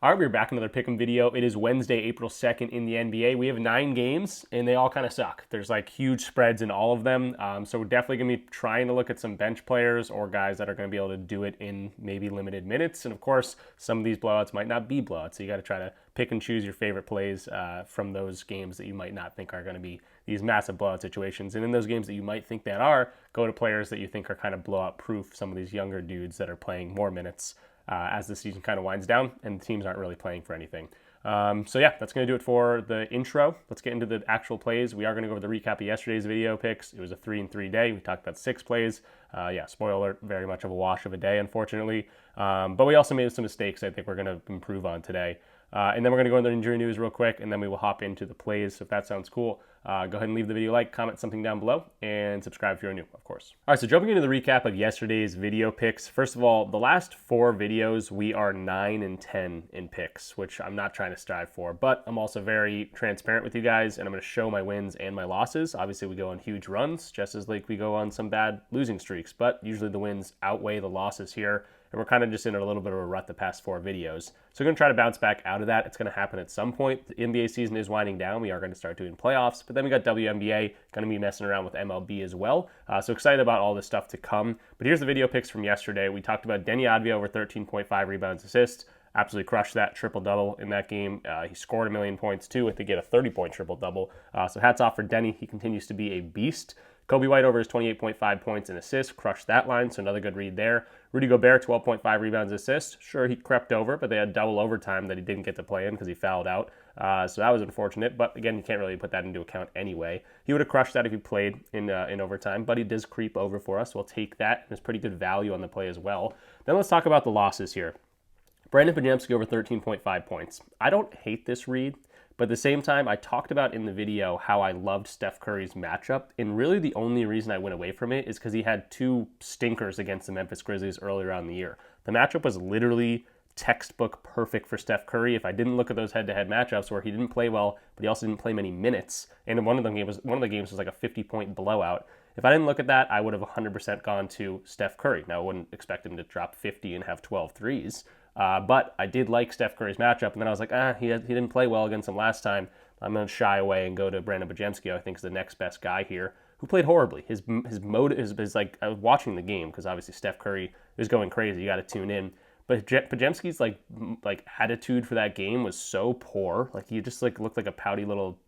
All right, we're back in another pick'em video. It is Wednesday, April 2nd in the NBA. We have 9 games, and they all kind of suck. There's like huge spreads in all of them. So we're definitely going to be trying to look at some bench players or guys that are going to be able to do it in maybe limited minutes. And of course, some of these blowouts might not be blowouts. So you got to try to pick and choose your favorite plays from those games that you might not think are going to be these massive blowout situations. And in those games that you might think that are, go to players that you think are kind of blowout proof, some of these younger dudes that are playing more minutes as the season kind of winds down and the teams aren't really playing for anything. So yeah, that's going to do it for the intro. Let's get into the actual plays. We are going to go over the recap of yesterday's video picks. It was a 3-3 day. We talked about 6 plays. Yeah, spoiler alert, very much of a wash of a day, unfortunately. But we also made some mistakes I think we're going to improve on today. And then we're going to go into the injury news real quick, and then we will hop into the plays. So if that sounds cool, go ahead and leave the video a like, comment something down below, and subscribe if you're new, of course. All right, so jumping into the recap of yesterday's video picks. First of all, the last 4 videos, we are 9-10 in picks, which I'm not trying to strive for, but I'm also very transparent with you guys, and I'm going to show my wins and my losses. Obviously, we go on huge runs, just as like we go on some bad losing streaks, but usually the wins outweigh the losses here. And we're kind of just in a little bit of a rut the past 4 videos. So we're going to try to bounce back out of that. It's going to happen at some point. The NBA season is winding down. We are going to start doing playoffs. But then we got WNBA, going to be messing around with MLB as well. So excited about all this stuff to come. But here's the video picks from yesterday. We talked about Denny Advia over 13.5 rebounds assists. Absolutely crushed that triple-double in that game. He scored a million points too to get a 30-point triple-double. So hats off for Denny. He continues to be a beast. Kobe White over his 28.5 points and assists, crushed that line, so another good read there. Rudy Gobert, 12.5 rebounds and assists. Sure, he crept over, but they had double overtime that he didn't get to play in because he fouled out. So that was unfortunate, but again, you can't really put that into account anyway. He would have crushed that if he played in overtime, but he does creep over for us. We'll take that. There's pretty good value on the play as well. Then let's talk about the losses here. Brandon Podziemski over 13.5 points. I don't hate this read. But at the same time, I talked about in the video how I loved Steph Curry's matchup, and really the only reason I went away from it is because he had 2 stinkers against the Memphis Grizzlies earlier on in the year. The matchup was literally textbook perfect for Steph Curry. If I didn't look at those head-to-head matchups where he didn't play well, but he also didn't play many minutes, and one of the games was like a 50-point blowout. If I didn't look at that, I would have 100% gone to Steph Curry. Now, I wouldn't expect him to drop 50 and have 12 threes. But I did like Steph Curry's matchup, and then I was like, he didn't play well against him last time. I'm going to shy away and go to Brandon Podziemski, I think is the next best guy here, who played horribly. His motive is like, I was watching the game, because obviously Steph Curry is going crazy. You got to tune in. But Podziemski's like attitude for that game was so poor. Like, he just like looked like a pouty little,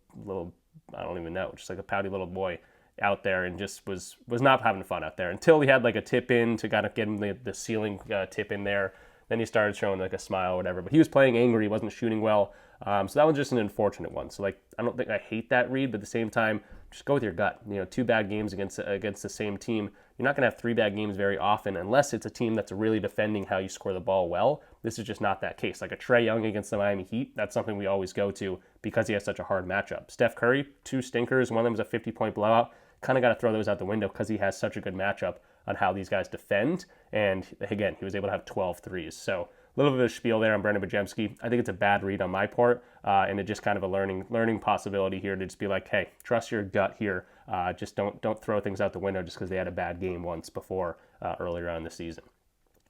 I don't even know, just like a pouty little boy out there, and just was not having fun out there until he had like a tip in to kind of get him the ceiling tip in there. Then he started showing like a smile or whatever, but he was playing angry. He wasn't shooting well. So that was just an unfortunate one. So like, I don't think I hate that read, but at the same time, just go with your gut. 2 bad games against the same team. You're not going to have 3 bad games very often unless it's a team that's really defending how you score the ball well. This is just not that case. Like a Trae Young against the Miami Heat, that's something we always go to because he has such a hard matchup. Steph Curry, 2 stinkers. One of them was a 50-point blowout. Kind of got to throw those out the window because he has such a good matchup on how these guys defend. And again, he was able to have 12 threes. So a little bit of a spiel there on Brandon Podziemski. I think it's a bad read on my part, and it's just kind of a learning possibility here to just be like, hey, trust your gut here. Just don't throw things out the window just because they had a bad game once before earlier on in the season.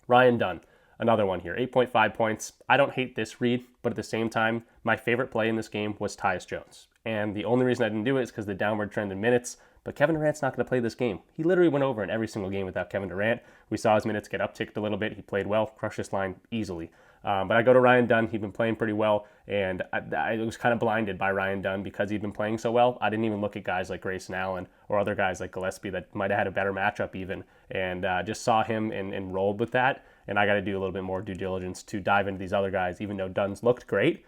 Ryan Dunn, another one here, 8.5 points. I don't hate this read, but at the same time, my favorite play in this game was Tyus Jones. And the only reason I didn't do it is because the downward trend in minutes. But Kevin Durant's not going to play this game. He literally went over in every single game without Kevin Durant. We saw his minutes get upticked a little bit. He played well, crushed this line easily. But I go to Ryan Dunn. He'd been playing pretty well, and I was kind of blinded by Ryan Dunn because he'd been playing so well. I didn't even look at guys like Grayson Allen or other guys like Gillespie that might have had a better matchup even, and just saw him and rolled with that. And I got to do a little bit more due diligence to dive into these other guys, even though Dunn's looked great.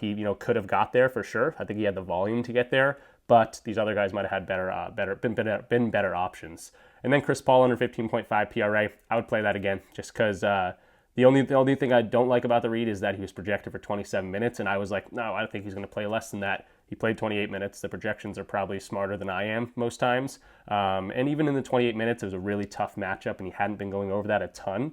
He could have got there for sure. I think he had the volume to get there. But these other guys might have had been better options. And then Chris Paul under 15.5 PRA. I would play that again just because the only thing I don't like about the read is that he was projected for 27 minutes, and I was like, no, I don't think he's going to play less than that. He played 28 minutes. The projections are probably smarter than I am most times. And even in the 28 minutes, it was a really tough matchup, and he hadn't been going over that a ton.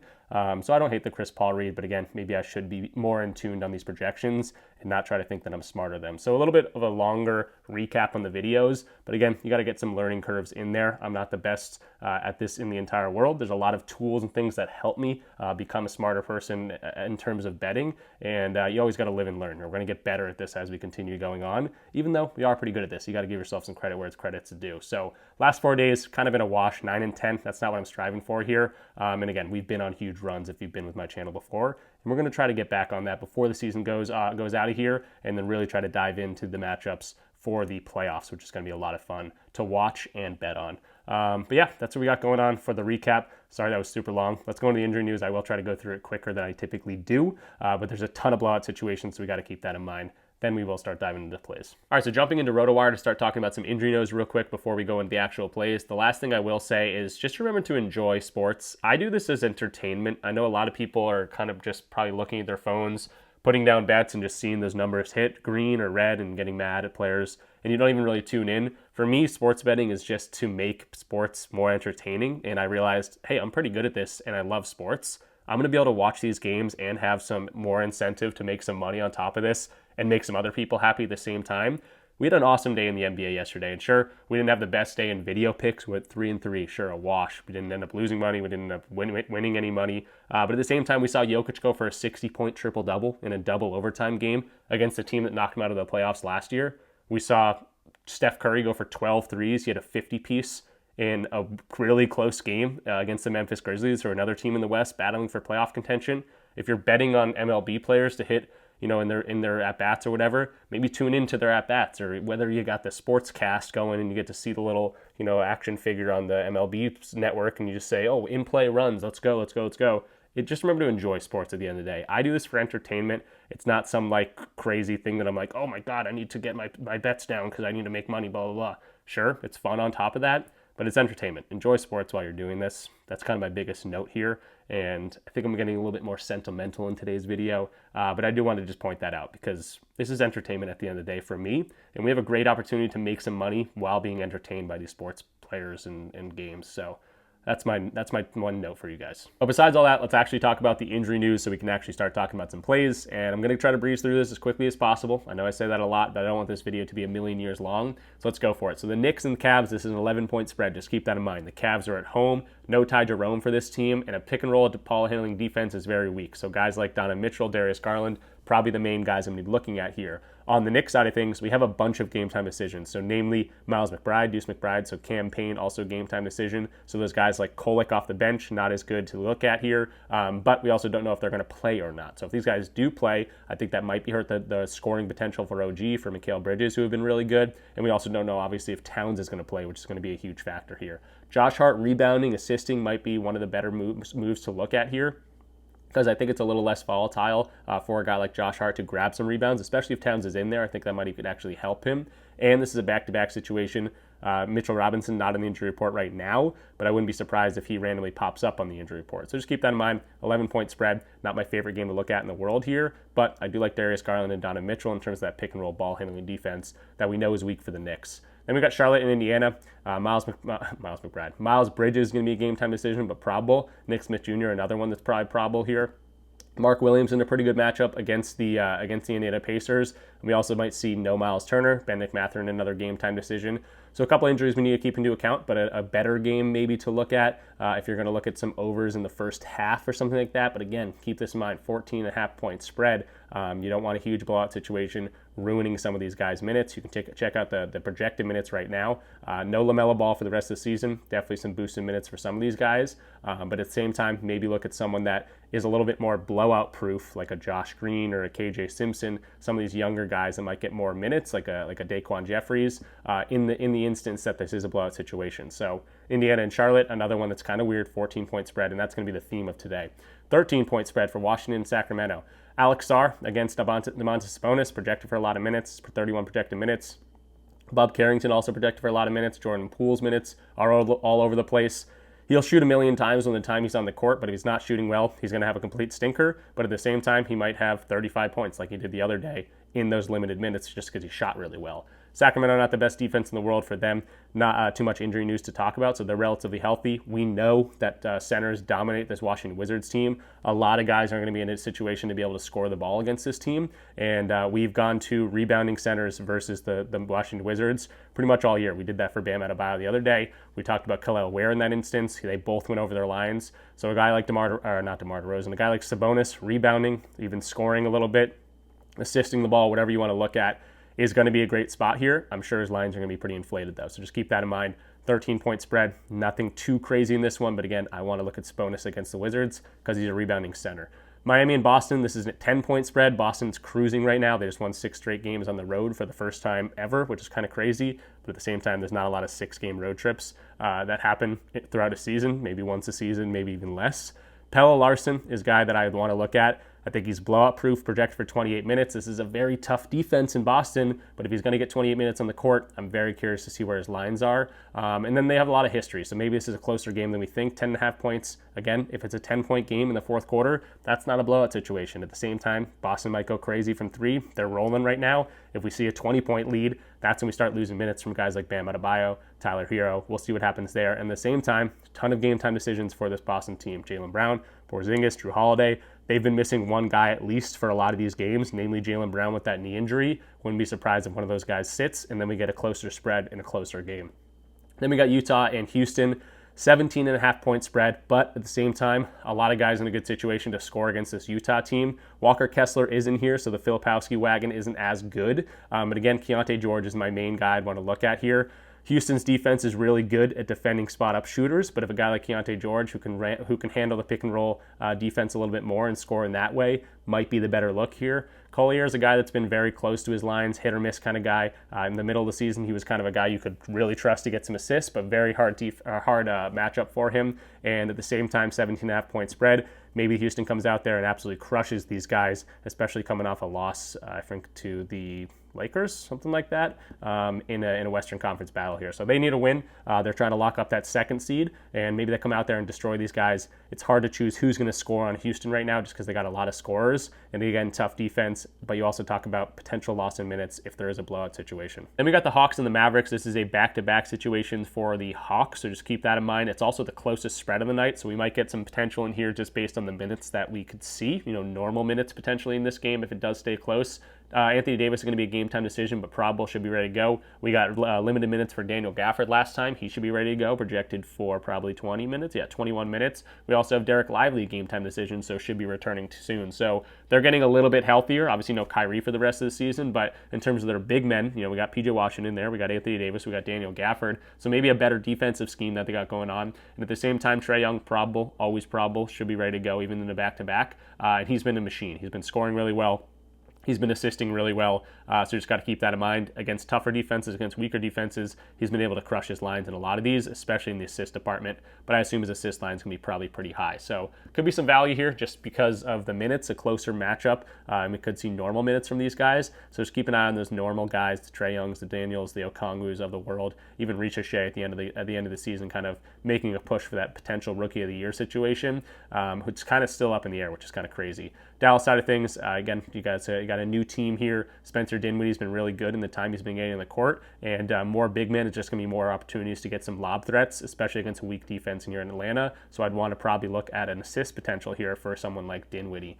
So I don't hate the Chris Paul read, but again, maybe I should be more in tuned on these projections and not try to think that I'm smarter than them. So a little bit of a longer recap on the videos, but again, you got to get some learning curves in there. I'm not the best at this in the entire world. There's a lot of tools and things that help me become a smarter person in terms of betting, and you always got to live and learn. We're going to get better at this as we continue going on, even though we are pretty good at this. You got to give yourself some credit where it's credit's due. So last 4 days, kind of in a wash, 9 and 10. That's not what I'm striving for here. And again, we've been on huge runs if you've been with my channel before, and we're going to try to get back on that before the season goes out of here, and then really try to dive into the matchups for the playoffs, which is going to be a lot of fun to watch and bet on. But yeah, that's what we got going on for the recap. Sorry that was super long. Let's go into the injury news. I will try to go through it quicker than I typically do, but there's a ton of blowout situations, so we got to keep that in mind. Then we will start diving into plays. All right, so jumping into RotoWire to start talking about some injury news real quick before we go into the actual plays. The last thing I will say is just remember to enjoy sports. I do this as entertainment. I know a lot of people are kind of just probably looking at their phones, putting down bets and just seeing those numbers hit green or red and getting mad at players, and you don't even really tune in. For me, sports betting is just to make sports more entertaining, and I realized, hey, I'm pretty good at this and I love sports. I'm going to be able to watch these games and have some more incentive to make some money on top of this and make some other people happy at the same time. We had an awesome day in the NBA yesterday, and sure, we didn't have the best day in video picks with 3-3. Sure, a wash. We didn't end up losing money. We didn't end up winning any money. But at the same time, we saw Jokic go for a 60-point triple-double in a double overtime game against a team that knocked him out of the playoffs last year. We saw Steph Curry go for 12 threes. He had a 50-piece in a really close game against the Memphis Grizzlies, or another team in the West battling for playoff contention. If you're betting on MLB players to hit, in their at-bats or whatever, maybe tune into their at-bats, or whether you got the sports cast going and you get to see the little, action figure on the MLB network and you just say, oh, in-play runs, let's go. Just remember to enjoy sports at the end of the day. I do this for entertainment. It's not some crazy thing that I'm like, oh my God, I need to get my bets down because I need to make money, blah, blah, blah. Sure, it's fun on top of that, but it's entertainment. Enjoy sports while you're doing this. That's kind of my biggest note here. And I think I'm getting a little bit more sentimental in today's video, but I do want to just point that out because this is entertainment at the end of the day for me, and we have a great opportunity to make some money while being entertained by these sports players and games. So that's my one note for you guys. But besides all that, let's actually talk about the injury news so we can actually start talking about some plays. And I'm going to try to breeze through this as quickly as possible. I know I say that a lot, but I don't want this video to be a million years long. So let's go for it. So the Knicks and the Cavs, this is an 11-point spread. Just keep that in mind. The Cavs are at home. No Ty Jerome for this team. And a pick and roll ball handling defense is very weak. So guys like Donovan Mitchell, Darius Garland, probably the main guys I'm going to be looking at here. On the Knicks side of things, we have a bunch of game time decisions. So namely, Miles McBride, Deuce McBride, so Cam Payne, also game time decision. So those guys like Kolek off the bench, not as good to look at here. But we also don't know if they're going to play or not. So if these guys do play, I think that might be hurt the scoring potential for OG, for Mikal Bridges, who have been really good. And we also don't know, obviously, if Towns is going to play, which is going to be a huge factor here. Josh Hart rebounding, assisting might be one of the better moves to look at here, because I think it's a little less volatile for a guy like Josh Hart to grab some rebounds, especially if Towns is in there. I think that might even actually help him. And this is a back-to-back situation. Mitchell Robinson not in the injury report right now, but I wouldn't be surprised if he randomly pops up on the injury report. So just keep that in mind. 11-point spread, not my favorite game to look at in the world here, but I do like Darius Garland and Donovan Mitchell in terms of that pick-and-roll ball-handling defense that we know is weak for the Knicks. Then we got Charlotte and Indiana. Miles McBride. Miles Bridges is going to be a game time decision, but probable. Nick Smith Jr., another one that's probably probable here. Mark Williams in a pretty good matchup against the Indiana Pacers. And we also might see no Miles Turner, Ben McMatherin, another game time decision. So a couple injuries we need to keep into account, but a better game maybe to look at if you're going to look at some overs in the first half or something like that. But again, keep this in mind, 14.5-point spread. You don't want a huge blowout situation ruining some of these guys' minutes. You can check out the projected minutes right now. No LaMelo Ball for the rest of the season. Definitely some boosted minutes for some of these guys. But at the same time, maybe look at someone that is a little bit more blowout proof, like a Josh Green or a KJ Simpson. Some of these younger guys that might get more minutes, like a Daquan Jeffries, in the instance that this is a blowout situation. So Indiana and Charlotte, another one that's kind of weird, 14-point spread, and that's going to be the theme of today. 13-point spread for Washington and Sacramento. Alex Sarr against Domantas Sabonis, projected for a lot of minutes, 31 projected minutes. Bob Carrington also projected for a lot of minutes. Jordan Poole's minutes are all over the place. He'll shoot a million times when the time he's on the court, but if he's not shooting well, he's going to have a complete stinker. But at the same time, he might have 35 points like he did the other day in those limited minutes just because he shot really well. Sacramento, not the best defense in the world for them. Not too much injury news to talk about, so they're relatively healthy. We know that centers dominate this Washington Wizards team. A lot of guys are going to be in a situation to be able to score the ball against this team, and we've gone to rebounding centers versus the Washington Wizards pretty much all year. We did that for Bam Adebayo the other day. We talked about Khalil Ware in that instance. They both went over their lines. So a guy like DeMar DeRozan, a guy like Sabonis rebounding, even scoring a little bit, assisting the ball, whatever you want to look at, is going to be a great spot here. I'm sure his lines are going to be pretty inflated, though. So just keep that in mind. 13-point spread. Nothing too crazy in this one. But again, I want to look at Sabonis against the Wizards because he's a rebounding center. Miami and Boston, this is a 10-point spread. Boston's cruising right now. They just won 6 straight games on the road for the first time ever, which is kind of crazy. But at the same time, there's not a lot of 6-game road trips that happen throughout a season, maybe once a season, maybe even less. Pelle Larsson is a guy that I would want to look at. I think he's blowout proof, projected for 28 minutes. This is a very tough defense in Boston, but if he's going to get 28 minutes on the court, I'm very curious to see where his lines are. And then they have a lot of history, so maybe this is a closer game than we think. 10.5 points. Again, if it's a 10-point game in the fourth quarter, that's not a blowout situation. At the same time, Boston might go crazy from 3. They're rolling right now. If we see a 20-point lead, that's when we start losing minutes from guys like Bam Adebayo, Tyler Hero. We'll see what happens there. And at the same time, a ton of game time decisions for this Boston team. Jaylen Brown, Porzingis, Drew Holiday. They've been missing one guy at least for a lot of these games, namely Jaylen Brown with that knee injury. Wouldn't be surprised if one of those guys sits, and then we get a closer spread in a closer game. Then we got Utah and Houston, 17.5-point spread, but at the same time, a lot of guys in a good situation to score against this Utah team. Walker Kessler is in here, so the Filipowski wagon isn't as good. But again, Keontae George is my main guy I'd want to look at here. Houston's defense is really good at defending spot-up shooters, but if a guy like Keontae George, who can handle the pick-and-roll defense a little bit more and score in that way, might be the better look here. Collier is a guy that's been very close to his lines, hit-or-miss kind of guy. In the middle of the season, he was kind of a guy you could really trust to get some assists, but very hard matchup for him. And at the same time, 17.5-point spread. Maybe Houston comes out there and absolutely crushes these guys, especially coming off a loss, I think, to the Lakers, something like that, in a Western Conference battle here. So they need a win. They're trying to lock up that second seed, and maybe they come out there and destroy these guys. It's hard to choose who's going to score on Houston right now just because they got a lot of scorers, and again, tough defense, but you also talk about potential loss in minutes if there is a blowout situation. Then we got the Hawks and the Mavericks. This is a back-to-back situation for the Hawks, so just keep that in mind. It's also the closest spread of the night, so we might get some potential in here just based on the minutes that we could see, normal minutes potentially in this game if it does stay close. Anthony Davis is going to be a game time decision, but probable should be ready to go. We got limited minutes for Daniel Gafford last time. He should be ready to go, projected for probably 20 minutes. Yeah, 21 minutes. We also have Derek Lively, game time decision, so should be returning soon. So they're getting a little bit healthier. Obviously, no Kyrie for the rest of the season, but in terms of their big men, we got PJ Washington there, we got Anthony Davis, we got Daniel Gafford. So maybe a better defensive scheme that they got going on. And at the same time, Trae Young, probable, always probable, should be ready to go even in the back-to-back. And he's been a machine. He's been scoring really well. He's been assisting really well, so just got to keep that in mind. Against tougher defenses, against weaker defenses, he's been able to crush his lines in a lot of these, especially in the assist department, but I assume his assist line is going to be probably pretty high. So could be some value here just because of the minutes, a closer matchup, and we could see normal minutes from these guys. So just keep an eye on those normal guys, the Trae Youngs, the Daniels, the Okongus of the world, even Ricochet at the end of the season, kind of making a push for that potential Rookie of the Year situation, which is kind of still up in the air, which is kind of crazy. Dallas side of things, again, you got a new team here. Spencer Dinwiddie's been really good in the time he's been getting in the court, and more big men. It's just going to be more opportunities to get some lob threats, especially against a weak defense here in Atlanta. So I'd want to probably look at an assist potential here for someone like Dinwiddie.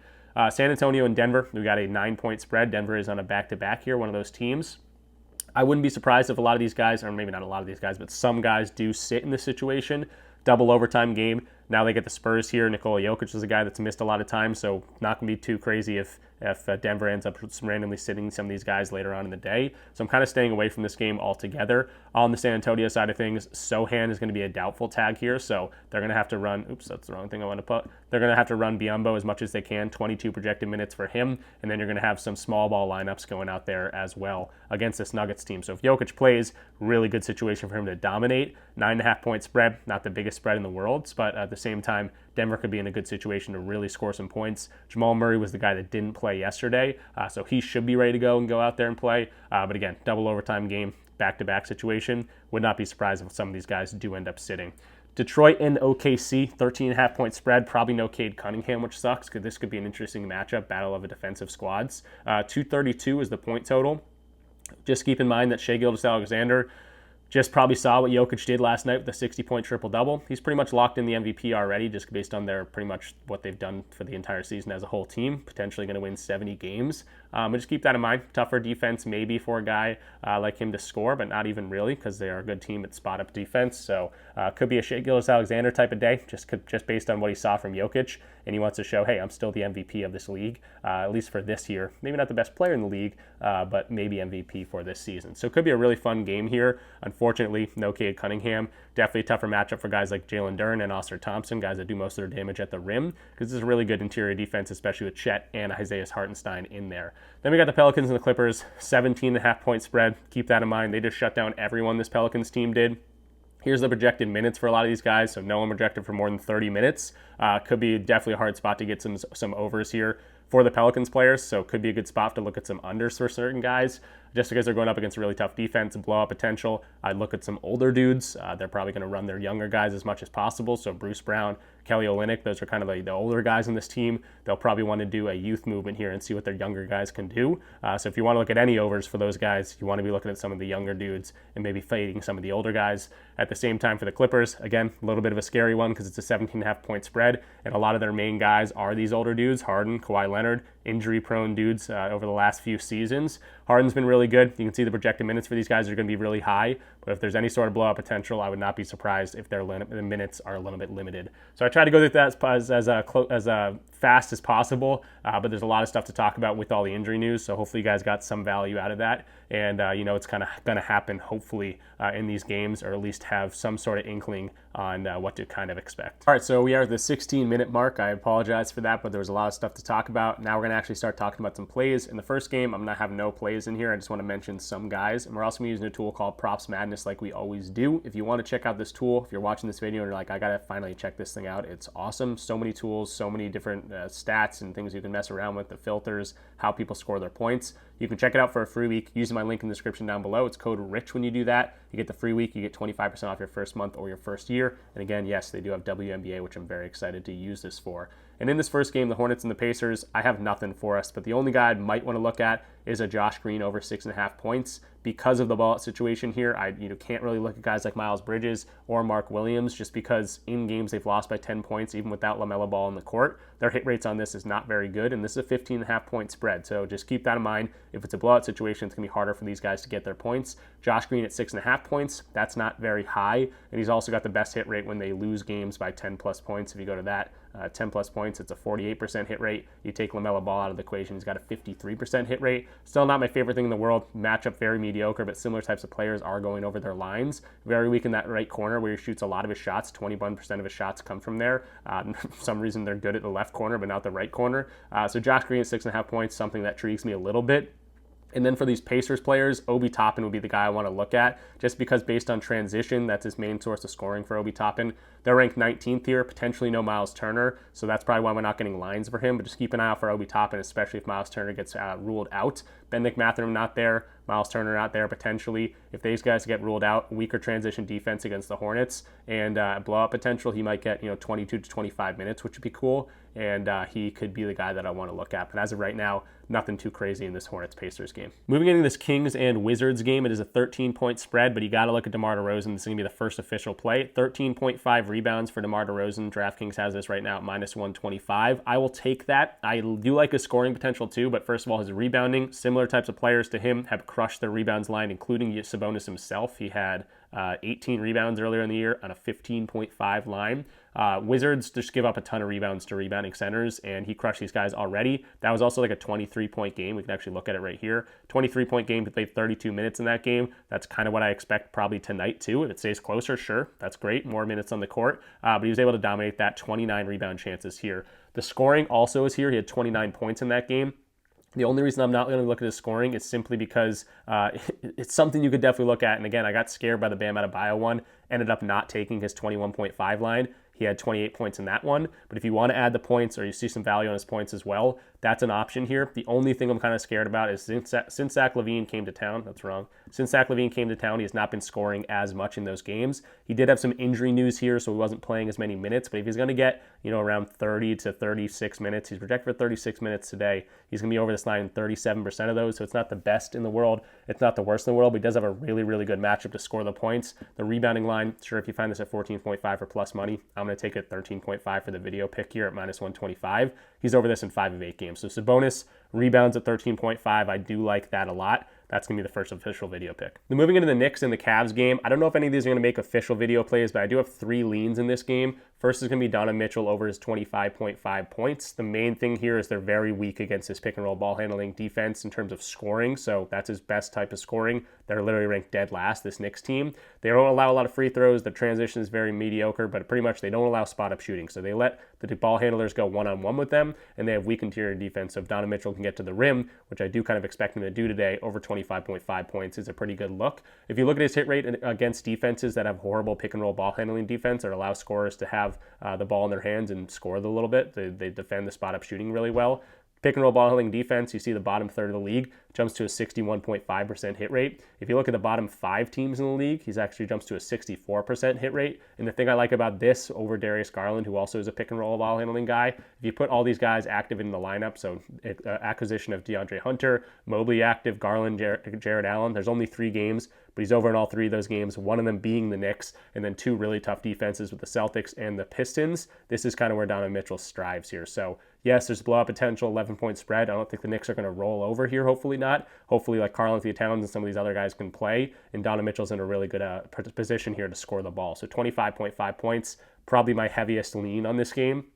San Antonio and Denver, we got a 9-point spread. Denver is on a back-to-back here, one of those teams. I wouldn't be surprised if a lot of these guys, or maybe not a lot of these guys, but some guys do sit in this situation. Double overtime game. Now they get the Spurs here. Nikola Jokic is a guy that's missed a lot of time, so not going to be too crazy if Denver ends up randomly sitting some of these guys later on in the day. So I'm kind of staying away from this game altogether. On the San Antonio side of things, Sohan is going to be a doubtful tag here, so they're going to have to run, oops, that's the wrong thing I want to put. They're going to have to run Biyombo as much as they can, 22 projected minutes for him, and then you're going to have some small ball lineups going out there as well against this Nuggets team. So if Jokic plays, really good situation for him to dominate. 9.5-point spread, not the biggest spread in the world, but at the same time, Denver could be in a good situation to really score some points. Jamal Murray was the guy that didn't play yesterday, so he should be ready to go and go out there and play. But again, double overtime game, back-to-back situation. Would not be surprised if some of these guys do end up sitting. Detroit and OKC, 13.5-point spread. Probably no Cade Cunningham, which sucks because this could be an interesting matchup, battle of the defensive squads. 232 is the point total. Just keep in mind that Shai Gilgeous-Alexander just probably saw what Jokic did last night with the 60-point triple-double. He's pretty much locked in the MVP already, just based on their pretty much what they've done for the entire season as a whole team, potentially going to win 70 games. But just keep that in mind. Tougher defense maybe for a guy like him to score, but not even really, because they are a good team at spot-up defense. So could be a Shai Gilgeous-Alexander type of day, just based on what he saw from Jokic, and he wants to show, hey, I'm still the MVP of this league, at least for this year. Maybe not the best player in the league, but maybe MVP for this season. So it could be a really fun game here. Unfortunately, no Cade Cunningham. Definitely a tougher matchup for guys like Jalen Duren and Oscar Thompson, guys that do most of their damage at the rim, because this is a really good interior defense, especially with Chet and Isaiah Hartenstein in there. Then we got the Pelicans and the Clippers, 17.5-point spread. Keep that in mind. They just shut down everyone this Pelicans team did. Here's the projected minutes for a lot of these guys, so no one projected for more than 30 minutes. Could be definitely a hard spot to get some overs here for the Pelicans players, so could be a good spot to look at some unders for certain guys. Just because they're going up against a really tough defense and blowout potential, I'd look at some older dudes. They're probably going to run their younger guys as much as possible, so Bruce Brown, Kelly Olynyk, those are kind of like the older guys in this team. They'll probably want to do a youth movement here and see what their younger guys can do. So if you want to look at any overs for those guys, you want to be looking at some of the younger dudes and maybe fading some of the older guys. At the same time for the Clippers, again, a little bit of a scary one because it's a 17.5-point spread, and a lot of their main guys are these older dudes, Harden, Kawhi Leonard, injury-prone dudes over the last few seasons. Harden's been really good. You can see the projected minutes for these guys are going to be really high, but if there's any sort of blowout potential, I would not be surprised if the minutes are a little bit limited. So I try to go through that as fast as possible, but there's a lot of stuff to talk about with all the injury news, so hopefully you guys got some value out of that, and it's kind of going to happen hopefully in these games, or at least have some sort of inkling on what to kind of expect. All right, so we are at the 16-minute mark. I apologize for that, but there was a lot of stuff to talk about. Now we're going to actually start talking about some plays. In the first game, I'm going to have no plays in here. I just want to mention some guys, and we're also going to be using a tool called Props Madness like we always do. If you want to check out this tool, if you're watching this video and you're like, I got to finally check this thing out, it's awesome. So many tools, so many different stats and things you can mess around with, the filters, how people score their points. You can check it out for a free week using my link in the description down below. It's code RICH when you do that. You get the free week, you get 25% off your first month or your first year. And again, yes, they do have WNBA, which I'm very excited to use this for. And in this first game, the Hornets and the Pacers, I have nothing for us, but the only guy I might want to look at is a Josh Green over 6.5 points. Because of the ball situation here, I can't really look at guys like Miles Bridges or Mark Williams, just because in games they've lost by 10 points, even without LaMelo Ball in the court. Their hit rates on this is not very good, and this is a 15.5-point spread. So just keep that in mind. If it's a blowout situation, it's going to be harder for these guys to get their points. Josh Green at 6.5 points, that's not very high, and he's also got the best hit rate when they lose games by 10-plus points. If you go to that, 10-plus points, it's a 48% hit rate. You take LaMelo Ball out of the equation, he's got a 53% hit rate. Still not my favorite thing in the world. Matchup very mediocre, but similar types of players are going over their lines. Very weak in that right corner where he shoots a lot of his shots. 21% of his shots come from there. For some reason, they're good at the left corner, but not the right corner. So Josh Green at 6.5 points, something that intrigues me a little bit. And then for these Pacers players, Obi Toppin would be the guy I want to look at, just because based on transition, that's his main source of scoring for Obi Toppin. They're ranked 19th here, potentially no Miles Turner, so that's probably why we're not getting lines for him, but just keep an eye out for Obi Toppin, especially if Miles Turner gets ruled out. Bennedict Mathurin not there, Miles Turner not there potentially. If these guys get ruled out, weaker transition defense against the Hornets, and blowout potential, he might get 22 to 25 minutes, which would be cool, and he could be the guy that I want to look at. But as of right now, nothing too crazy in this Hornets-Pacers game. Moving into this Kings and Wizards game, it is a 13-point spread, but you got to look at DeMar DeRozan. This is going to be the first official play. 13.5 rebounds for DeMar DeRozan. DraftKings has this right now at minus 125. I will take that. I do like his scoring potential too, but first of all, his rebounding, similar types of players to him have crushed their rebounds line, including Sabonis himself. He had 18 rebounds earlier in the year on a 15.5 line. Wizards just give up a ton of rebounds to rebounding centers, and he crushed these guys already. That was also like a 23-point game. We can actually look at it right here. 23-point game, he played 32 minutes in that game. That's kind of what I expect probably tonight too. If it stays closer, sure, that's great. More minutes on the court, but he was able to dominate that. 29 rebound chances here. The scoring also is here. He had 29 points in that game. The only reason I'm not going to look at his scoring is simply because it's something you could definitely look at. And again, I got scared by the Bam Adebayo one, ended up not taking his 21.5 line. He had 28 points in that one. But if you want to add the points or you see some value on his points as well, that's an option here. The only thing I'm kind of scared about is since Zach LaVine came to town, that's wrong. Since Zach LaVine came to town, he has not been scoring as much in those games. He did have some injury news here, so he wasn't playing as many minutes, but if he's going to get, around 30 to 36 minutes, he's projected for 36 minutes today. He's going to be over this line in 37% of those, so it's not the best in the world. It's not the worst in the world, but he does have a really, really good matchup to score the points. The rebounding line, sure, if you find this at 14.5 for plus money, I'm going to take it 13.5 for the video pick here at minus 125. He's over this in 5 of 8 games. So Sabonis rebounds at 13.5. I do like that a lot. That's going to be the first official video pick. Then moving into the Knicks and the Cavs game, I don't know if any of these are going to make official video plays, but I do have 3 leans in this game. First is going to be Donovan Mitchell over his 25.5 points. The main thing here is they're very weak against his pick and roll ball handling defense in terms of scoring, so that's his best type of scoring. They're literally ranked dead last, this Knicks team. They don't allow a lot of free throws. The transition is very mediocre, but pretty much they don't allow spot-up shooting, so they let the ball handlers go one-on-one with them, and they have weak interior defense, so if Donovan Mitchell can get to the rim, which I do kind of expect him to do today, over 25.5 points is a pretty good look. If you look at his hit rate against defenses that have horrible pick and roll ball handling defense or allow scorers to have the ball in their hands and score a little bit, they defend the spot-up shooting really well. Pick and roll ball handling defense, you see the bottom third of the league jumps to a 61.5% hit rate. If you look at the bottom 5 teams in the league, he's actually jumps to a 64% hit rate. And the thing I like about this over Darius Garland, who also is a pick and roll ball handling guy, if you put all these guys active in the lineup, so acquisition of DeAndre Hunter, Mobley active, Garland, Jared Allen, there's only 3 games, but he's over in all 3 of those games, one of them being the Knicks, and then 2 really tough defenses with the Celtics and the Pistons. This is kind of where Donovan Mitchell strives here. So yes, there's blowout potential, 11-point spread. I don't think the Knicks are going to roll over here, hopefully not. Hopefully, like Karl-Anthony Towns and some of these other guys can play, and Donovan Mitchell's in a really good position here to score the ball. So 25.5 points, probably my heaviest lean on this game.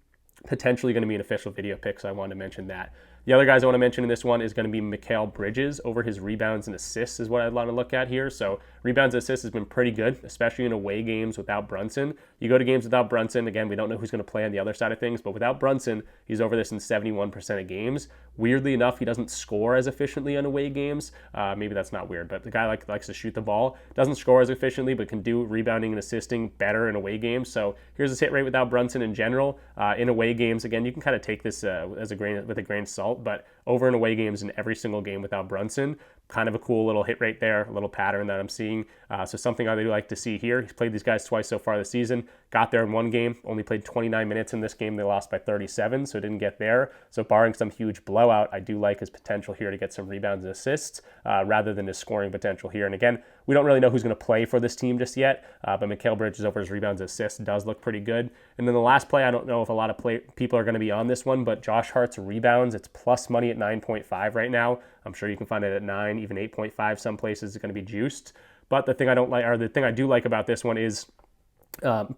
Potentially going to be an official video pick, so I wanted to mention that. The other guys I want to mention in this one is going to be Mikal Bridges over his rebounds and assists is what I'd want to look at here. So rebounds and assists has been pretty good, especially in away games without Brunson. You go to games without Brunson, again, we don't know who's going to play on the other side of things, but without Brunson, he's over this in 71% of games. Weirdly enough, he doesn't score as efficiently on away games. Maybe that's not weird, but the guy likes to shoot the ball. Doesn't score as efficiently, but can do rebounding and assisting better in away games. So here's his hit rate without Brunson in general. In away games, again, you can kind of take this with a grain of salt, but over in away games in every single game without Brunson, kind of a cool little hit rate there, a little pattern that I'm seeing. So something I do like to see here. He's played these guys twice so far this season. Got there in one game, only played 29 minutes in this game. They lost by 37, so didn't get there. So barring some huge blowout, I do like his potential here to get some rebounds and assists rather than his scoring potential here. And again, we don't really know who's going to play for this team just yet, but Mikal Bridges over his rebounds and assists does look pretty good. And then the last play, I don't know if a lot of people are going to be on this one, but Josh Hart's rebounds, it's plus money at 9.5 right now. I'm sure you can find it at 9, even 8.5. Some places it's going to be juiced. But the thing I don't like, or the thing I do like about this one is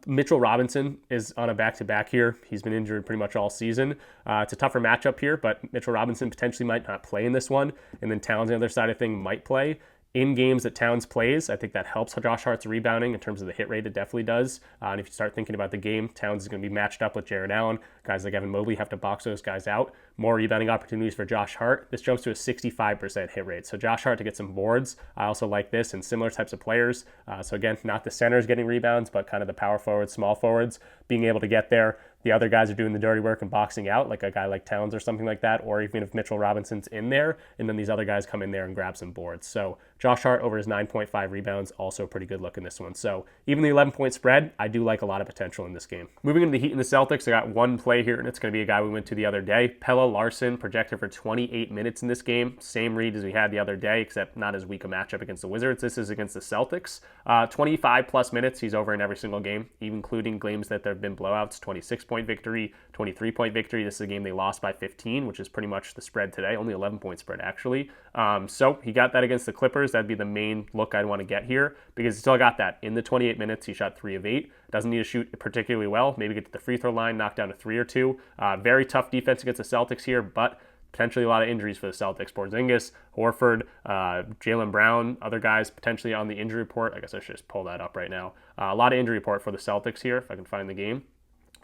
Mitchell Robinson is on a back-to-back here. He's been injured pretty much all season. It's a tougher matchup here, but Mitchell Robinson potentially might not play in this one. And then Towns on the other side of thing might play. In games that Towns plays, I think that helps Josh Hart's rebounding in terms of the hit rate. It definitely does. And if you start thinking about the game, Towns is going to be matched up with Jared Allen. Guys like Evan Mobley have to box those guys out. More rebounding opportunities for Josh Hart. This jumps to a 65% hit rate. So Josh Hart to get some boards. I also like this and similar types of players. So again, not the centers getting rebounds, but kind of the power forwards, small forwards, being able to get there. The other guys are doing the dirty work and boxing out, like a guy like Towns or something like that, or even if Mitchell Robinson's in there, and then these other guys come in there and grab some boards. So Josh Hart over his 9.5 rebounds, also a pretty good look in this one. So even the 11-point spread, I do like a lot of potential in this game. Moving into the Heat and the Celtics, I got one play here, and it's going to be a guy we went to the other day. Pelle Larsson, projected for 28 minutes in this game. Same read as we had the other day, except not as weak a matchup against the Wizards. This is against the Celtics. 25-plus minutes, he's over in every single game, including games that there have been blowouts, 26-point victory, 23-point victory. This is a game they lost by 15, which is pretty much the spread today, only 11-point spread actually. So he got that against the Clippers. That'd be the main look I'd want to get here because he still got that. In the 28 minutes, he shot 3 of 8. Doesn't need to shoot particularly well. Maybe get to the free throw line, knock down a 3 or 2. Very tough defense against the Celtics here, but potentially a lot of injuries for the Celtics. Porzingis, Horford, Jaylen Brown, other guys potentially on the injury report. I guess I should just pull that up right now. A lot of injury report for the Celtics here if I can find the game.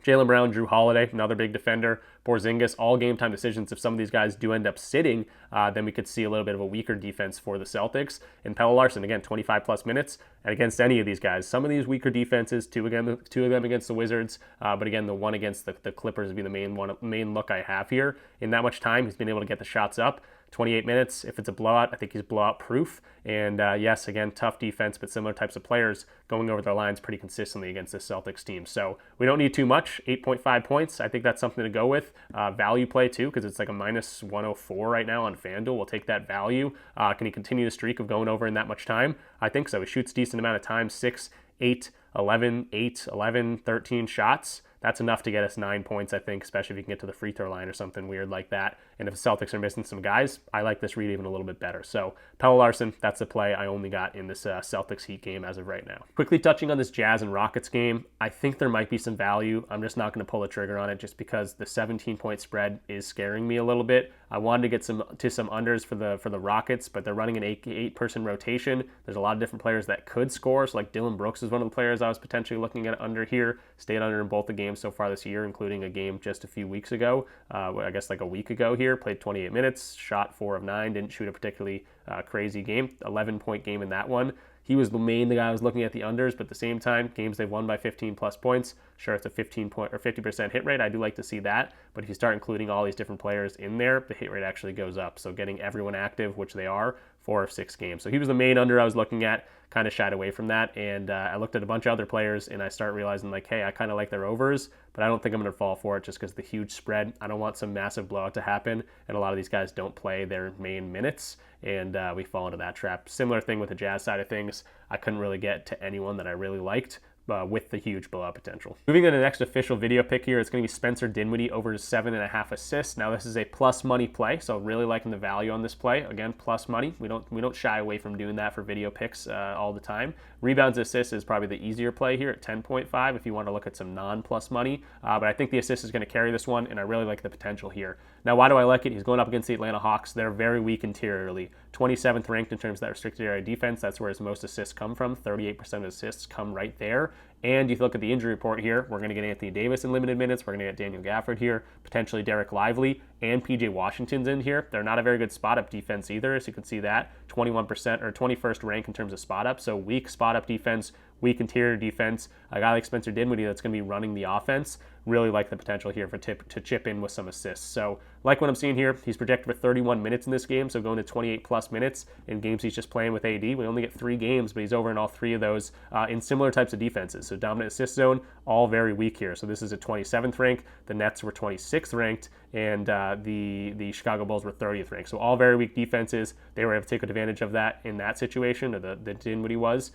Jaylen Brown, Drew Holiday, another big defender, Porzingis, all game time decisions. If some of these guys do end up sitting, then we could see a little bit of a weaker defense for the Celtics. And Pelle Larsson, again, 25 plus minutes. And against any of these guys, some of these weaker defenses, two of them against the Wizards, but again, the one against the Clippers would be the main look I have here. In that much time, he's been able to get the shots up. 28 minutes. If it's a blowout, I think he's blowout proof. And yes, again, tough defense, but similar types of players going over their lines pretty consistently against this Celtics team. So we don't need too much. 8.5 points. I think that's something to go with. Value play too, because it's like a minus 104 right now on FanDuel. We'll take that value. Can he continue the streak of going over in that much time? I think so. He shoots decent amount of time, 6, 8, 11, 8, 11, 13 shots. That's enough to get us 9 points, I think, especially if you can get to the free throw line or something weird like that. And if the Celtics are missing some guys, I like this read even a little bit better. So Pelle Larsson, that's the play I only got in this Celtics Heat game as of right now. Quickly touching on this Jazz and Rockets game, I think there might be some value. I'm just not going to pull the trigger on it just because the 17-point spread is scaring me a little bit. I wanted to get some unders for the Rockets, but they're running an eight-person rotation. There's a lot of different players that could score. So like Dylan Brooks is one of the players I was potentially looking at under here. Stayed under in both the games so far this year, including a game just a few weeks ago. I guess like a week ago here. Played 28 minutes, shot 4 of 9, didn't shoot a particularly crazy game. 11-point game in that one. He was the guy I was looking at the unders, but at the same time, games they've won by 15 plus points. Sure, it's a 15-point or 50% hit rate. I do like to see that. But if you start including all these different players in there, the hit rate actually goes up. So getting everyone active, which they are, 4 of 6 games. So he was the main under I was looking at. Kind of shied away from that, and I looked at a bunch of other players, and I start realizing like, hey, I kind of like their overs, but I don't think I'm going to fall for it just because the huge spread. I don't want some massive blowout to happen, and a lot of these guys don't play their main minutes, and we fall into that trap. Similar thing with the Jazz side of things. I couldn't really get to anyone that I really liked. With the huge blowout potential. Moving on to the next official video pick here, it's going to be Spencer Dinwiddie over 7.5 assists. Now this is a plus money play, so really liking the value on this play. Again, plus money. We don't shy away from doing that for video picks all the time. Rebounds and assists is probably the easier play here at 10.5 if you want to look at some non-plus money. But I think the assist is going to carry this one, and I really like the potential here. Now, why do I like it? He's going up against the Atlanta Hawks. They're very weak interiorly. 27th ranked in terms of that restricted area defense. That's where his most assists come from. 38% of assists come right there. And if you look at the injury report here, we're going to get Anthony Davis in limited minutes. We're going to get Daniel Gafford here, potentially Derek Lively, and PJ Washington's in here. They're not a very good spot-up defense either, as you can see that. 21% or 21st rank in terms of spot-up. So weak spot-up defense, weak interior defense. A guy like Spencer Dinwiddie that's going to be running the offense. Really like the potential here to chip in with some assists. So like what I'm seeing here, he's projected for 31 minutes in this game, so going to 28 plus minutes in games he's just playing with AD. We only get 3 games, but he's over in all 3 of those in similar types of defenses. So dominant assist zone, all very weak here. So this is a 27th rank. The Nets were 26th ranked, and the Chicago Bulls were 30th ranked. So all very weak defenses. They were able to take advantage of that in that situation, or the Dinwiddie was.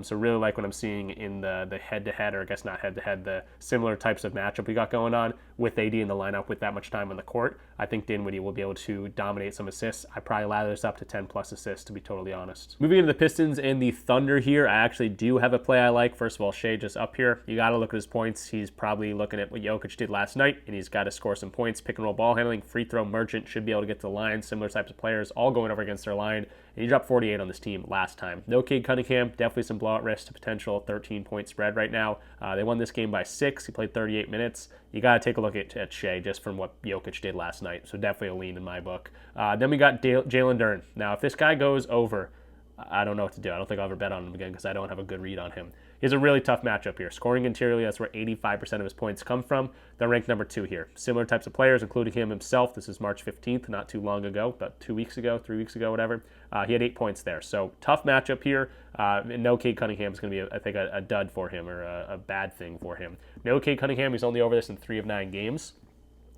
So really like what I'm seeing in the head-to-head, or I guess not head-to-head, the similar types of matchup we got going on with AD in the lineup with that much time on the court. I think Dinwiddie will be able to dominate some assists. I probably ladder this up to 10 plus assists, to be totally honest. Moving into the Pistons and the Thunder here, I actually do have a play I like. First of all, Shai just up here. You got to look at his points. He's probably looking at what Jokic did last night, and he's got to score some points. Pick and roll ball handling, free throw merchant, should be able to get to the line. Similar types of players, all going over against their line. And he dropped 48 on this team last time. No Cade Cunningham, definitely some blowout risk to potential 13-point spread right now. They won this game by 6. He played 38 minutes. You got to take a look at Shai just from what Jokic did last night. So definitely a lean in my book. Then we got Jalen Duren. Now, if this guy goes over, I don't know what to do. I don't think I'll ever bet on him again because I don't have a good read on him. He has a really tough matchup here. Scoring interiorly, that's where 85% of his points come from. They're ranked number 2 here. Similar types of players, including him himself. This is March 15th, not too long ago, about 2 weeks ago, 3 weeks ago, whatever. He had 8 points there. So tough matchup here. No Cade Cunningham is going to be, I think, a dud for him, or a bad thing for him. No Cade Cunningham, he's only over this in 3 of 9 games.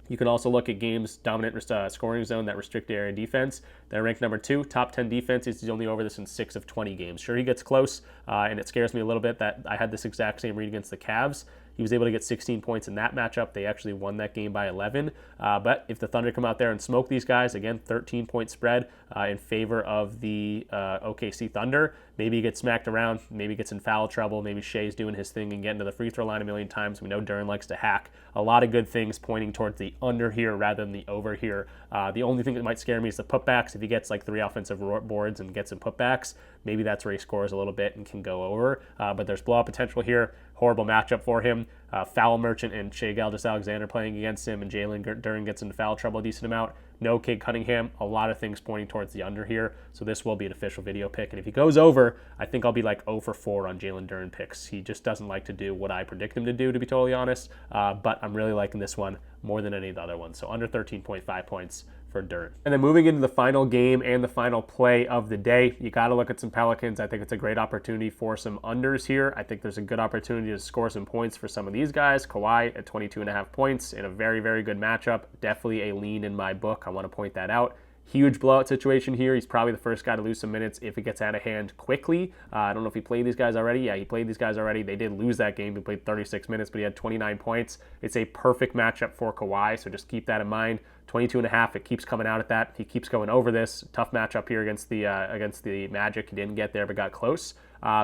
You can also look at games, dominant scoring zone, that restricted area defense. They're ranked number 2, top 10 defenses. He's only over this in 6 of 20 games. Sure, he gets close, and it scares me a little bit that I had this exact same read against the Cavs. He was able to get 16 points in that matchup. They actually won that game by 11. But if the Thunder come out there and smoke these guys, again, 13-point spread in favor of the OKC Thunder. Maybe he gets smacked around. Maybe he gets in foul trouble. Maybe Shai's doing his thing and getting to the free throw line a million times. We know Duren likes to hack. A lot of good things pointing towards the under here rather than the over here. The only thing that might scare me is the putbacks. If he gets like 3 offensive boards and gets some putbacks, maybe that's where he scores a little bit and can go over. But there's blowout potential here. Horrible matchup for him. Foul Merchant and Shai Gilgeous-Alexander playing against him, and Jalen Duren gets into foul trouble a decent amount. No Cade Cunningham. A lot of things pointing towards the under here, so this will be an official video pick. And if he goes over, I think I'll be like 0 for 4 on Jalen Duren picks. He just doesn't like to do what I predict him to do, to be totally honest. But I'm really liking this one more than any of the other ones. So under 13.5 points for Duren. And then moving into the final game and the final play of the day, you got to look at some Pelicans. I think it's a great opportunity for some unders here. I think there's a good opportunity to score some points for some of these guys. Kawhi at 22.5 points in a very, very good matchup. Definitely a lean in my book. I want to point that out. Huge blowout situation here. He's probably the first guy to lose some minutes if it gets out of hand quickly. I don't know if he played these guys already. Yeah, he played these guys already. They did lose that game. He played 36 minutes, but he had 29 points. It's a perfect matchup for Kawhi, so just keep that in mind. 22.5, it keeps coming out at that. He keeps going over this. Tough matchup here against the Magic. He didn't get there, but got close.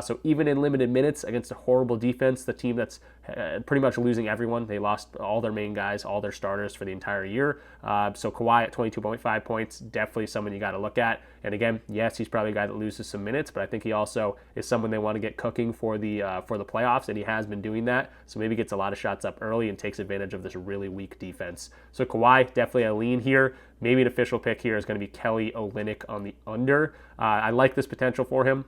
So even in limited minutes against a horrible defense, the team that's pretty much losing everyone, they lost all their main guys, all their starters for the entire year. So Kawhi at 22.5 points, definitely someone you got to look at. And again, yes, he's probably a guy that loses some minutes, but I think he also is someone they want to get cooking for the playoffs, and he has been doing that. So maybe gets a lot of shots up early and takes advantage of this really weak defense. So Kawhi, definitely a lean here. Maybe an official pick here is going to be Kelly Olynyk on the under. I like this potential for him.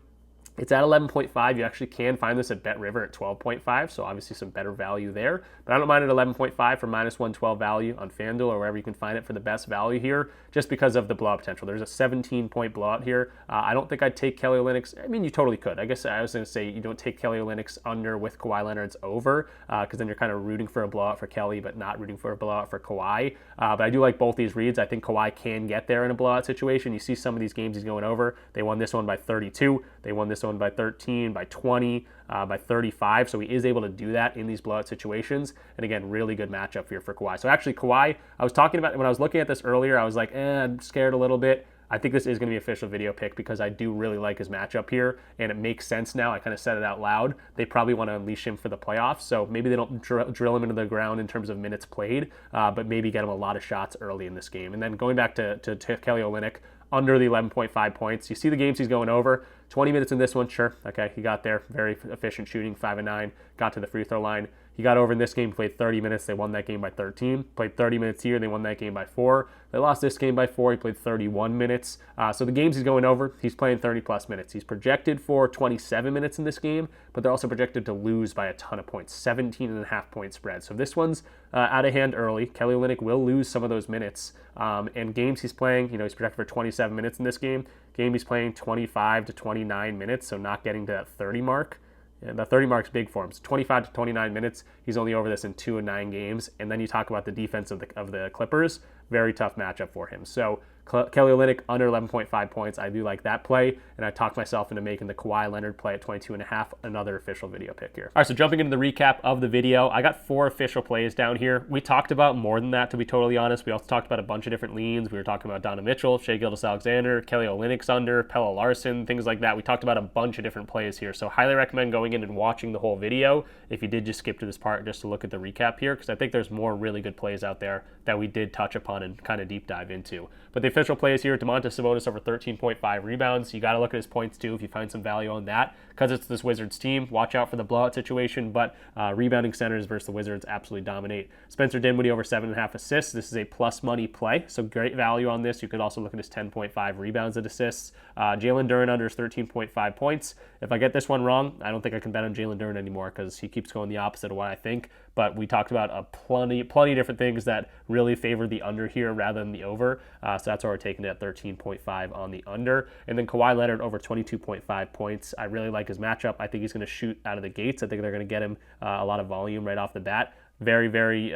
It's at 11.5. You actually can find this at Bet River at 12.5, so obviously some better value there. But I don't mind at 11.5 for minus 112 value on FanDuel or wherever you can find it for the best value here, just because of the blowout potential. There's a 17-point blowout here. I don't think I'd take Kelly Olynyk's. I mean, you totally could. I guess I was going to say you don't take Kelly Olynyk's under with Kawhi Leonard's over, because then you're kind of rooting for a blowout for Kelly, but not rooting for a blowout for Kawhi. But I do like both these reads. I think Kawhi can get there in a blowout situation. You see some of these games he's going over. They won this one by 32. They won this one by 13, by 20, by 35. So he is able to do that in these blowout situations. And again, really good matchup here for Kawhi. So actually Kawhi, I was talking about, when I was looking at this earlier, I was like, I'm scared a little bit. I think this is going to be an official video pick because I do really like his matchup here, and it makes sense now. I kind of said it out loud. They probably want to unleash him for the playoffs, so maybe they don't drill him into the ground in terms of minutes played, but maybe get him a lot of shots early in this game. And then going back to Kelly Olynyk, under the 11.5 points. You see the games he's going over. 20 minutes in this one, sure. Okay, he got there. Very efficient shooting, 5 and 9. Got to the free throw line. He got over in this game, played 30 minutes. They won that game by 13. Played 30 minutes here. They won that game by 4. They lost this game by 4. He played 31 minutes. So the games he's going over, he's playing 30-plus minutes. He's projected for 27 minutes in this game, but they're also projected to lose by a ton of points, 17.5-point spread. So this one's out of hand early. Kelly Olynyk will lose some of those minutes. And games he's playing, he's projected for 27 minutes in this game. Game he's playing 25 to 29 minutes, so not getting to that 30 mark. And the 30 mark's big for him. So 25 to 29 minutes, he's only over this in 2 of 9 games. And then you talk about the defense of the Clippers, very tough matchup for him. So Kelly Olynyk under 11.5 points. I do like that play, and I talked myself into making the Kawhi Leonard play at 22.5, another official video pick here. All right, so jumping into the recap of the video, I got 4 official plays down here. We talked about more than that, to be totally honest. We also talked about a bunch of different leans. We were talking about Donovan Mitchell, Shai Gilgeous-Alexander, Kelly Olynyk's under, Pelle Larsson, things like that. We talked about a bunch of different plays here, so highly recommend going in and watching the whole video if you did just skip to this part just to look at the recap here, because I think there's more really good plays out there that we did touch upon and kind of deep dive into. But the official plays here, Domantas Sabonis over 13.5 rebounds. You got to look at his points too if you find some value on that, because it's this Wizards team. Watch out for the blowout situation, but rebounding centers versus the Wizards absolutely dominate. Spencer Dinwiddie over 7.5 assists. This is a plus money play, so great value on this. You could also look at his 10.5 rebounds and assists. Jalen Duren under his 13.5 points. If I get this one wrong, I don't think I can bet on Jalen Duren anymore because he keeps going the opposite of what I think. But we talked about plenty of different things that really favor the under here rather than the over. So that's why we're taking it at 13.5 on the under. And then Kawhi Leonard over 22.5 points. I really like his matchup. I think he's going to shoot out of the gates. I think they're going to get him a lot of volume right off the bat. Very, very,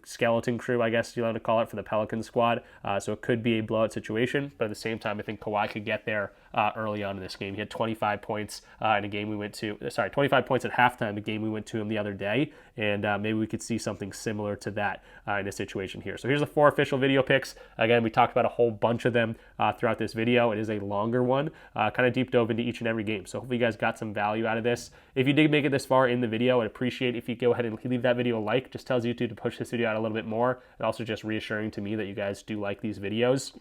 skeleton crew, I guess you want to call it, for the Pelicans squad. So it could be a blowout situation, but at the same time, I think Kawhi could get there early on in this game. He had 25 points in a game we went to, 25 points at halftime, the game we went to him the other day, and maybe we could see something similar to that in this situation here. So here's the 4 official video picks. Again, we talked about a whole bunch of them throughout this video. It is a longer one, kind of deep dove into each and every game. So hopefully you guys got some value out of this. If you did make it this far in the video, I'd appreciate if you go ahead and leave that video a like. Just tells YouTube to push this video out a little bit more, and also just reassuring to me that you guys do like these videos.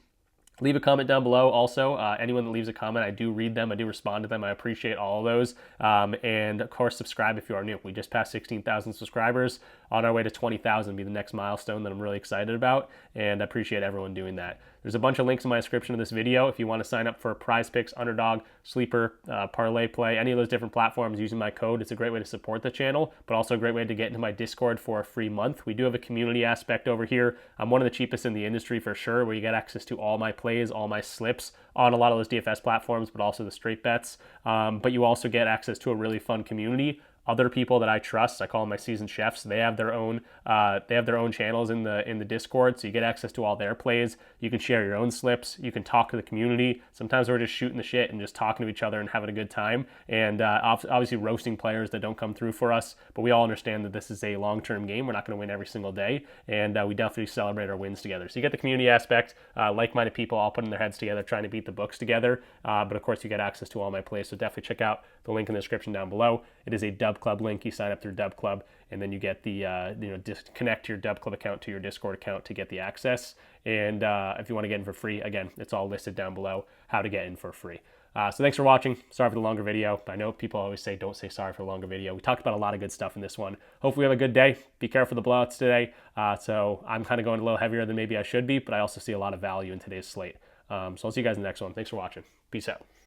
Leave a comment down below. Also, anyone that leaves a comment, I do read them. I do respond to them. I appreciate all of those. And of course, subscribe if you are new. We just passed 16,000 subscribers, on our way to 20,000, be the next milestone that I'm really excited about. And I appreciate everyone doing that. There's a bunch of links in my description of this video. If you want to sign up for PrizePicks, Underdog, Sleeper, Parlay Play, any of those different platforms using my code, it's a great way to support the channel, but also a great way to get into my Discord for a free month. We do have a community aspect over here. I'm one of the cheapest in the industry for sure, where you get access to all my plays, all my slips on a lot of those DFS platforms, but also the straight bets. But you also get access to a really fun community. Other people that I trust, I call them my seasoned chefs. They have their own channels in the Discord, so you get access to all their plays. You can share your own slips. You can talk to the community. Sometimes we're just shooting the shit and just talking to each other and having a good time. And obviously roasting players that don't come through for us. But we all understand that this is a long-term game. We're not going to win every single day, and we definitely celebrate our wins together. So you get the community aspect, like-minded people all putting their heads together, trying to beat the books together. But of course, you get access to all my plays. So definitely check out the link in the description down below. It is a DubClub link. You sign up through DubClub, and then you get the connect your DubClub account to your Discord account to get the access. And if you want to get in for free, again, it's all listed down below how to get in for free. So thanks for watching. Sorry for the longer video. I know people always say don't say sorry for a longer video. We talked about a lot of good stuff in this one. Hopefully we have a good day. Be careful of the blowouts today. So I'm kind of going a little heavier than maybe I should be, but I also see a lot of value in today's slate. So I'll see you guys in the next one. Thanks for watching. Peace out.